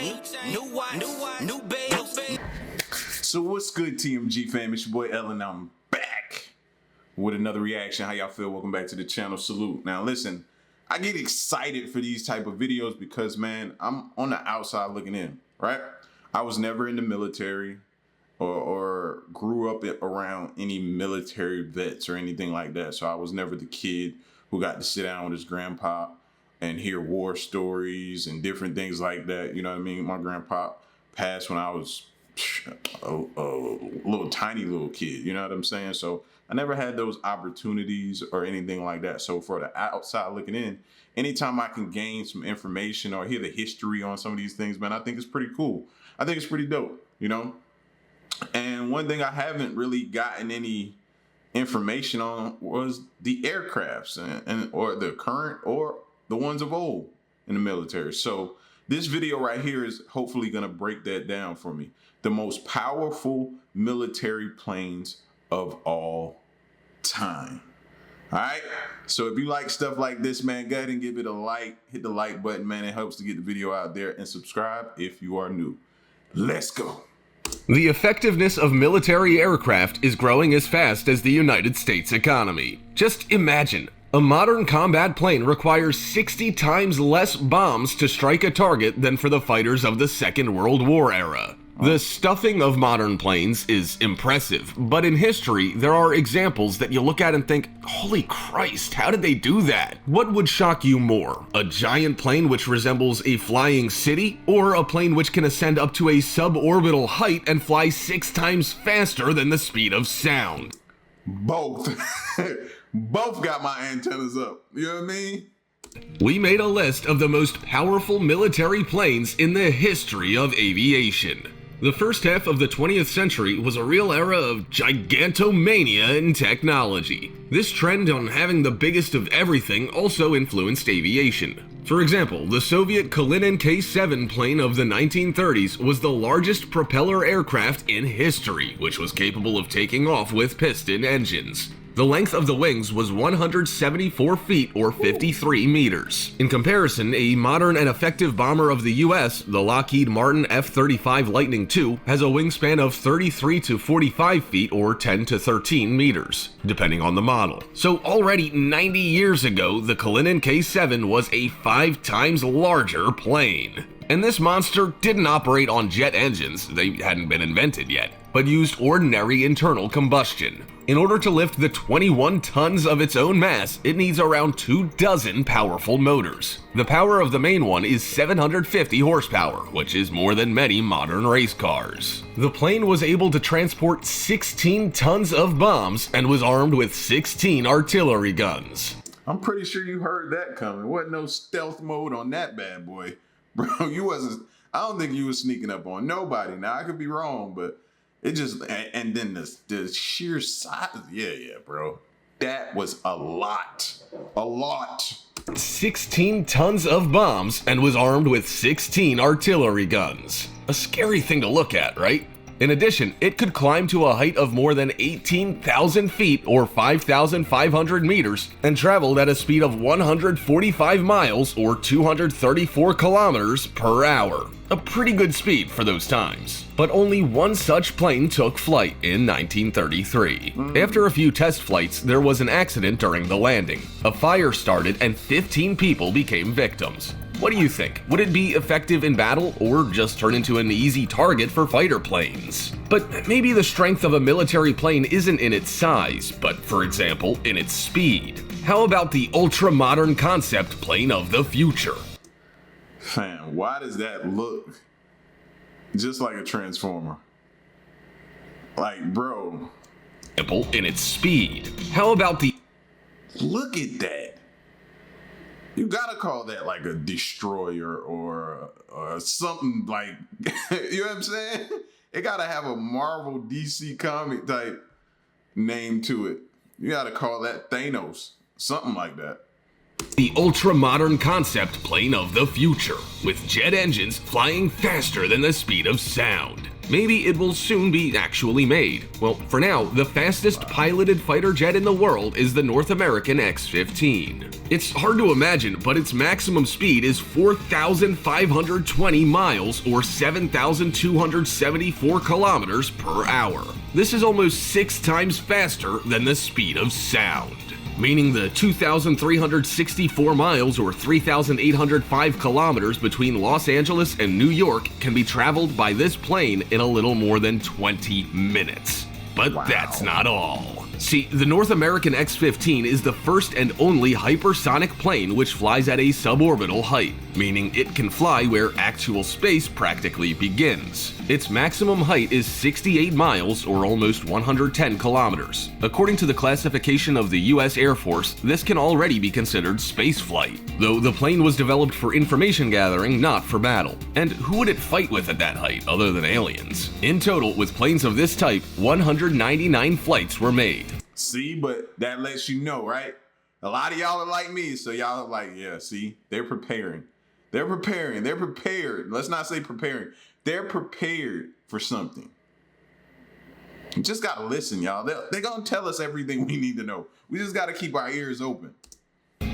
new watch, new babe. So what's good, TMG fam? It's your boy Ellen. I'm back with another reaction. How y'all feel? Welcome back to the channel. Salute. Now listen, I get excited for these type of videos because, man, I'm on the outside looking in, right? I was never in the military or grew up around any military vets or anything like that. So I was never the kid who got to sit down with his grandpa and hear war stories and different things like that. You know what I mean? My grandpa passed when I was a little tiny little kid, you know what I'm saying? So I never had those opportunities or anything like that. So for the outside looking in, anytime I can gain some information or hear the history on some of these things, man, I think it's pretty cool. I think it's pretty dope, you know? And one thing I haven't really gotten any information on was the aircrafts and or the current or the ones of old in the military. So this video right here is hopefully gonna break that down for me. The most powerful military planes of all time. All right, so if you like stuff like this, man, go ahead and give it a like. Hit the like button, man. It helps to get the video out there, and subscribe if you are new. Let's go. The effectiveness of military aircraft is growing as fast as the United States economy. Just imagine, a modern combat plane requires 60 times less bombs to strike a target than for the fighters of the Second World War era. The stuffing of modern planes is impressive, but in history, there are examples that you look at and think, holy Christ, how did they do that? What would shock you more? A giant plane which resembles a flying city, or a plane which can ascend up to a suborbital height and fly 6 times faster than the speed of sound? Both. Both got my antennas up. You know what I mean? We made a list of the most powerful military planes in the history of aviation. The first half of the 20th century was a real era of gigantomania in technology. This trend on having the biggest of everything also influenced aviation. For example, the Soviet Kalinin K-7 plane of the 1930s was the largest propeller aircraft in history, which was capable of taking off with piston engines. The length of the wings was 174 feet or 53 meters. In comparison, a modern and effective bomber of the US, the Lockheed Martin F-35 Lightning II, has a wingspan of 33 to 45 feet or 10 to 13 meters, depending on the model. So already 90 years ago, the Kalinin K-7 was a 5 times larger plane. And this monster didn't operate on jet engines, they hadn't been invented yet, but used ordinary internal combustion. In order to lift the 21 tons of its own mass, it needs around 24 powerful motors. The power of the main one is 750 horsepower, which is more than many modern race cars. The plane was able to transport 16 tons of bombs and was armed with 16 artillery guns. I'm pretty sure you heard that coming. Wasn't no stealth mode on that bad boy. Bro, you wasn't, I don't think you was sneaking up on nobody. Now, I could be wrong, but it just, and then the sheer size, yeah, bro. That was a lot. 16 tons of bombs and was armed with 16 artillery guns. A scary thing to look at, right? In addition, it could climb to a height of more than 18,000 feet or 5,500 meters and traveled at a speed of 145 miles or 234 kilometers per hour. A pretty good speed for those times. But only one such plane took flight in 1933. After a few test flights, there was an accident during the landing. A fire started and 15 people became victims. What do you think? Would it be effective in battle or just turn into an easy target for fighter planes? But maybe the strength of a military plane isn't in its size, but for example, in its speed. How about the ultra-modern concept plane of the future? Fam, why does that look just like a transformer? Like, bro. In its speed. How about the... Look at that. You gotta call that like a destroyer or something like, you know what I'm saying? It gotta have a Marvel DC comic type name to it. You gotta call that Thanos, something like that. The ultra-modern concept plane of the future, with jet engines flying faster than the speed of sound. Maybe it will soon be actually made. Well, for now, the fastest piloted fighter jet in the world is the North American X-15. It's hard to imagine, but its maximum speed is 4,520 miles or 7,274 kilometers per hour. This is almost 6 times faster than the speed of sound, meaning the 2,364 miles or 3,805 kilometers between Los Angeles and New York can be traveled by this plane in a little more than 20 minutes. But that's not all. See, the North American X-15 is the first and only hypersonic plane which flies at a suborbital height, meaning it can fly where actual space practically begins. Its maximum height is 68 miles or almost 110 kilometers. According to the classification of the US Air Force, this can already be considered spaceflight, though the plane was developed for information gathering, not for battle. And who would it fight with at that height other than aliens? In total, with planes of this type, 199 flights were made. See, but that lets you know, right? A lot of y'all are like me, so y'all are like, yeah, see, they're preparing. They're preparing. They're prepared. Let's not say preparing. They're prepared for something. You just got to listen, y'all. They're going to tell us everything we need to know. We just got to keep our ears open.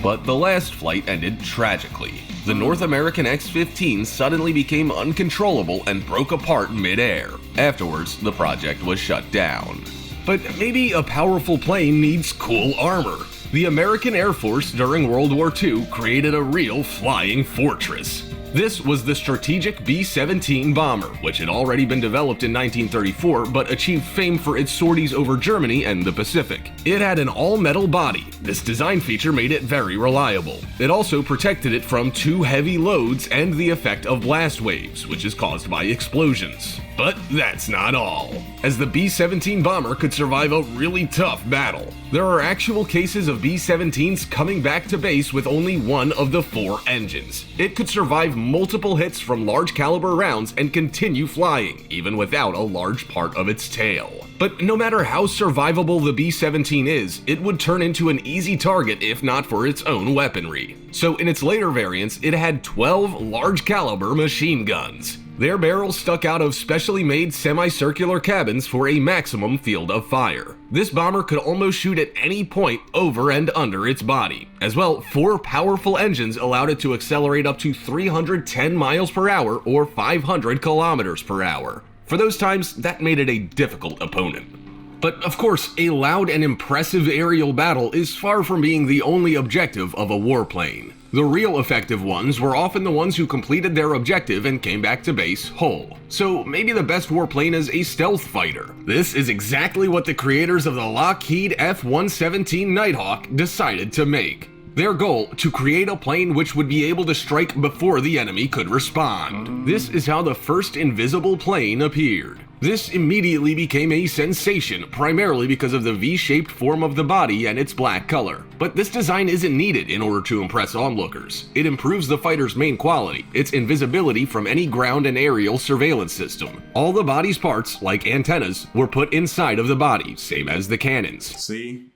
But the last flight ended tragically. The North American X-15 suddenly became uncontrollable and broke apart mid-air. Afterwards, the project was shut down. But maybe a powerful plane needs cool armor. The American Air Force during World War II created a real flying fortress. This was the strategic B-17 bomber, which had already been developed in 1934 but achieved fame for its sorties over Germany and the Pacific. It had an all-metal body. This design feature made it very reliable. It also protected it from too heavy loads and the effect of blast waves, which is caused by explosions. But that's not all, as the B-17 bomber could survive a really tough battle. There are actual cases of B-17s coming back to base with only one of the 4 engines. It could survive multiple hits from large caliber rounds and continue flying, even without a large part of its tail. But no matter how survivable the B-17 is, it would turn into an easy target if not for its own weaponry. So in its later variants, it had 12 large caliber machine guns. Their barrels stuck out of specially made semicircular cabins for a maximum field of fire. This bomber could almost shoot at any point over and under its body. As well, 4 powerful engines allowed it to accelerate up to 310 miles per hour or 500 kilometers per hour. For those times, that made it a difficult opponent. But of course, a loud and impressive aerial battle is far from being the only objective of a warplane. The real effective ones were often the ones who completed their objective and came back to base whole. So maybe the best warplane is a stealth fighter. This is exactly what the creators of the Lockheed F-117 Nighthawk decided to make. Their goal, to create a plane which would be able to strike before the enemy could respond. This is how the first invisible plane appeared. This immediately became a sensation, primarily because of the V-shaped form of the body and its black color. But this design isn't needed in order to impress onlookers. It improves the fighter's main quality, its invisibility from any ground and aerial surveillance system. All the body's parts, like antennas, were put inside of the body, same as the cannons. See?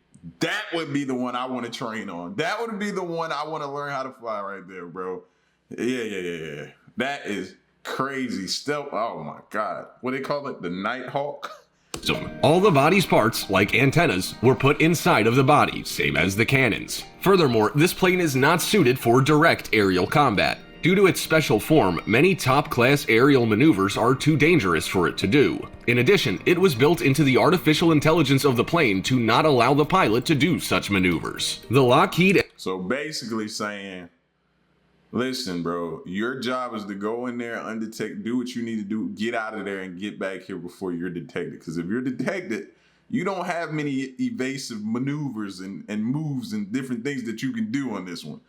That would be the one I want to train on. That would be the one I want to learn how to fly right there, bro. Yeah. That is crazy stealth. Oh my God. What do they call it? The Nighthawk? All the body's parts, like antennas, were put inside of the body, same as the cannons. Furthermore, this plane is not suited for direct aerial combat. Due to its special form, many top-class aerial maneuvers are too dangerous for it to do. In addition, it was built into the artificial intelligence of the plane to not allow the pilot to do such maneuvers. The Lockheed... So basically saying, listen, bro, your job is to go in there, undetected, do what you need to do, get out of there and get back here before you're detected. Because if you're detected, you don't have many evasive maneuvers and moves and different things that you can do on this one.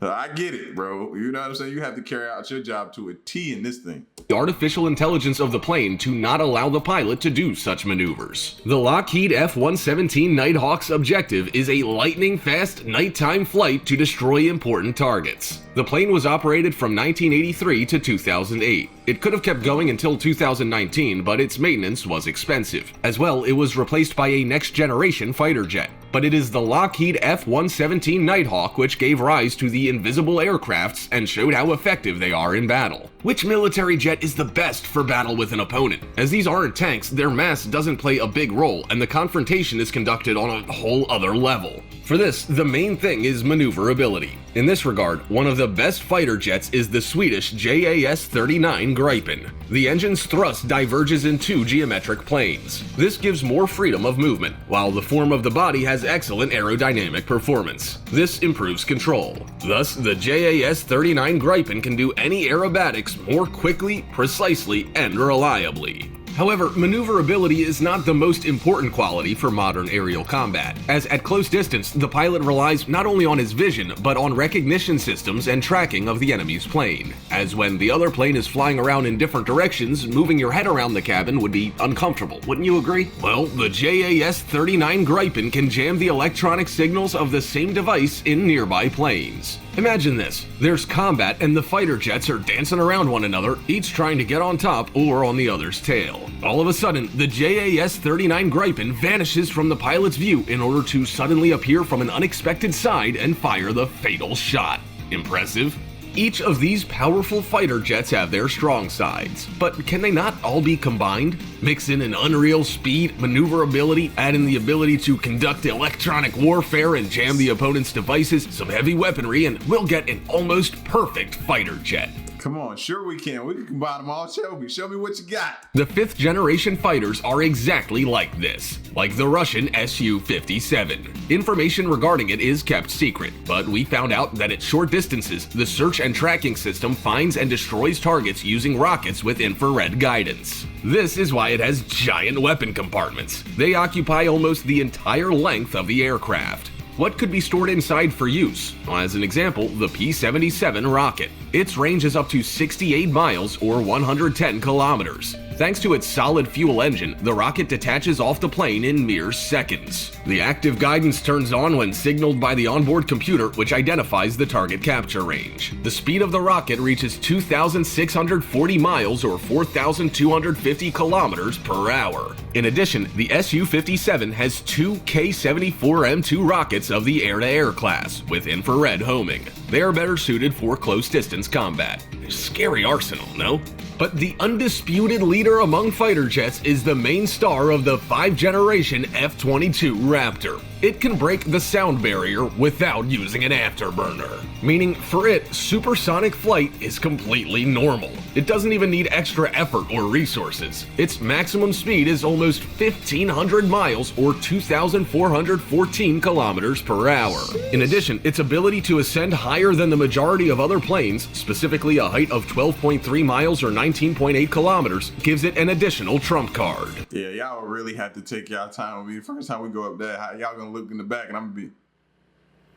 I get it, bro. You know what I'm saying? You have to carry out your job to a T in this thing. The artificial intelligence of the plane to not allow the pilot to do such maneuvers. The Lockheed F-117 Nighthawk's objective is a lightning-fast nighttime flight to destroy important targets. The plane was operated from 1983 to 2008. It could have kept going until 2019, but its maintenance was expensive. As well, it was replaced by a next-generation fighter jet. But it is the Lockheed F-117 Nighthawk which gave rise to the invisible aircrafts and showed how effective they are in battle. Which military jet is the best for battle with an opponent? As these aren't tanks, their mass doesn't play a big role, and the confrontation is conducted on a whole other level. For this, the main thing is maneuverability. In this regard, one of the best fighter jets is the Swedish JAS-39 Gripen. The engine's thrust diverges in two geometric planes. This gives more freedom of movement, while the form of the body has excellent aerodynamic performance. This improves control. Thus, the JAS-39 Gripen can do any aerobatics more quickly, precisely, and reliably. However, maneuverability is not the most important quality for modern aerial combat, as at close distance, the pilot relies not only on his vision, but on recognition systems and tracking of the enemy's plane. As when the other plane is flying around in different directions, moving your head around the cabin would be uncomfortable, wouldn't you agree? Well, the JAS-39 Gripen can jam the electronic signals of the same device in nearby planes. Imagine this, there's combat and the fighter jets are dancing around one another, each trying to get on top or on the other's tail. All of a sudden, the JAS-39 Gripen vanishes from the pilot's view in order to suddenly appear from an unexpected side and fire the fatal shot. Impressive? Each of these powerful fighter jets have their strong sides, but can they not all be combined? Mix in an unreal speed, maneuverability, add in the ability to conduct electronic warfare and jam the opponent's devices, some heavy weaponry, and we'll get an almost perfect fighter jet. Come on, sure we can. We can combine them all. Show me what you got. The 5th generation fighters are exactly like this, like the Russian Su-57. Information regarding it is kept secret, but we found out that at short distances, the search and tracking system finds and destroys targets using rockets with infrared guidance. This is why it has giant weapon compartments. They occupy almost the entire length of the aircraft. What could be stored inside for use? As an example, the P-77 rocket. Its range is up to 68 miles or 110 kilometers. Thanks to its solid fuel engine, the rocket detaches off the plane in mere seconds. The active guidance turns on when signaled by the onboard computer, which identifies the target capture range. The speed of the rocket reaches 2,640 miles or 4,250 kilometers per hour. In addition, the Su-57 has two K-74M2 rockets of the air-to-air class with infrared homing. They are better suited for close-distance combat. Scary arsenal, no? But the undisputed leader among fighter jets is the main star of the 5th-generation F-22 Raptor. It can break the sound barrier without using an afterburner, meaning for it, supersonic flight is completely normal. It doesn't even need extra effort or resources. Its maximum speed is almost 1,500 miles or 2,414 kilometers per hour. In addition, its ability to ascend higher than the majority of other planes, specifically a height of 12.3 miles or 19.8 kilometers, gives it an additional trump card. Yeah, y'all really have to take y'all time with me. The first time we go up there, y'all gonna look in the back and I'm gonna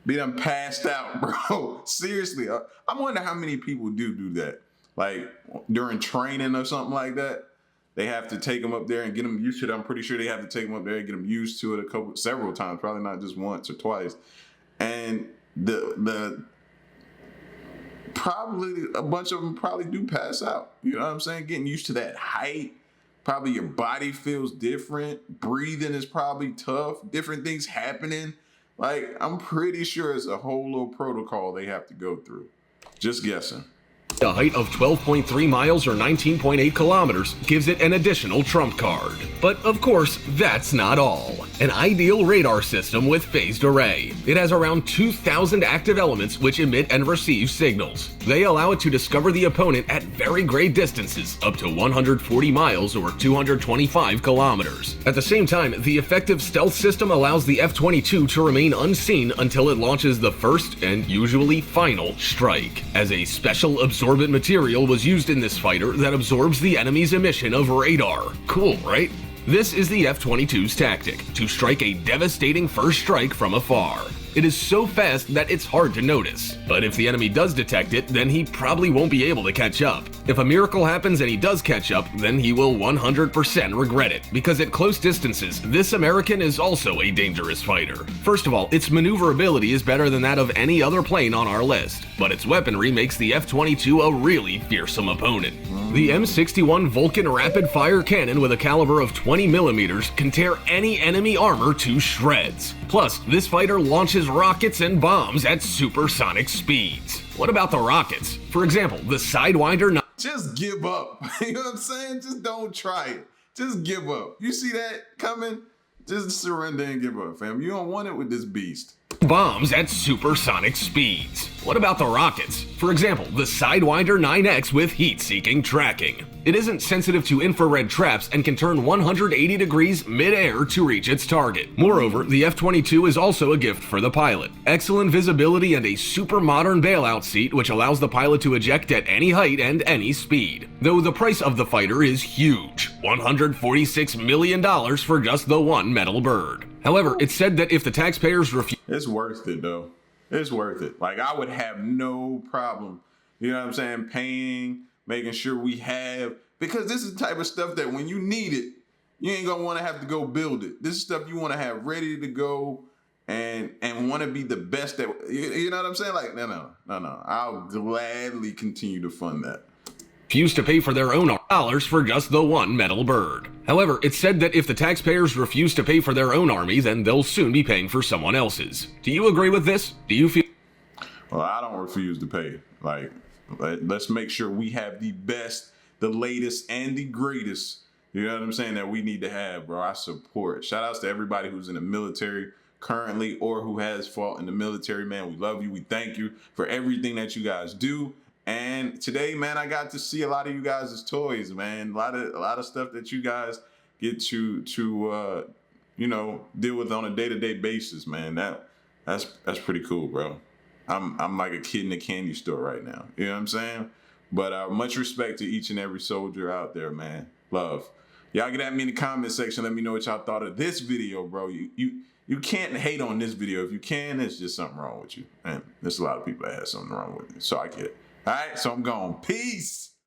be done passed out, bro. Seriously, I wonder how many people do that. Like during training or something like that, they have to take them up there and get them used to it. I'm pretty sure they have to take them up there and get them used to it several times, probably not just once or twice. And the probably a bunch of them probably do pass out. You know what I'm saying? Getting used to that height. Probably your body feels different. Breathing is probably tough. Different things happening. Like, I'm pretty sure it's a whole little protocol they have to go through. Just guessing. A height of 12.3 miles or 19.8 kilometers gives it an additional trump card. But of course, that's not all. An ideal radar system with phased array. It has around 2,000 active elements which emit and receive signals. They allow it to discover the opponent at very great distances, up to 140 miles or 225 kilometers. At the same time, the effective stealth system allows the F-22 to remain unseen until it launches the first and usually final strike. As a special absorbent material was used in this fighter that absorbs the enemy's emission of radar. Cool, right? This is the F-22's tactic, to strike a devastating first strike from afar. It is so fast that it's hard to notice, but if the enemy does detect it, then he probably won't be able to catch up. If a miracle happens and he does catch up, then he will 100% regret it, because at close distances, this American is also a dangerous fighter. First of all, its maneuverability is better than that of any other plane on our list, but its weaponry makes the F-22 a really fearsome opponent. The M61 Vulcan rapid-fire cannon with a caliber of 20mm can tear any enemy armor to shreds. Plus, this fighter launches rockets and bombs at supersonic speeds. What about the rockets? For example, the Sidewinder. Just give up. You know what I'm saying? Just don't try it. Just give up. You see that coming? Just surrender and give up, fam. You don't want it with this beast. Bombs at supersonic speeds. What about the rockets? For example, the Sidewinder 9X with heat-seeking tracking. It isn't sensitive to infrared traps and can turn 180 degrees mid-air to reach its target. Moreover, the F-22 is also a gift for the pilot. Excellent visibility and a super modern bailout seat which allows the pilot to eject at any height and any speed. Though the price of the fighter is huge, $146 million for just the one metal bird. However, it's said that if the taxpayers refuse... It's worth it, though. It's worth it. Like, I would have no problem, you know what I'm saying, paying, making sure we have, because this is the type of stuff that when you need it, you ain't gonna want to have to go build it. This is stuff you want to have ready to go and want to be the best at, you know what I'm saying? Like, no. I'll gladly continue to fund that. Refuse to pay for their own dollars for just the one metal bird. However, it's said that if the taxpayers refuse to pay for their own army, then they'll soon be paying for someone else's. Do you agree with this? Do you feel... Well, I don't refuse to pay. Like, let's make sure we have the best, the latest, and the greatest, you know what I'm saying, that we need to have, bro. I support. Shout outs to everybody who's in the military currently or who has fought in the military, man. We love you. We thank you for everything that you guys do. And today, man, I got to see a lot of you guys' toys, man. A lot of stuff that you guys get to you know, deal with on a day-to-day basis, man. That's pretty cool, bro. I'm like a kid in a candy store right now. You know what I'm saying? But much respect to each and every soldier out there, man. Love. Y'all get at me in the comment section. Let me know what y'all thought of this video, bro. You can't hate on this video. If you can, there's just something wrong with you. And there's a lot of people that have something wrong with it. So I get it. All right, so I'm gone. Peace.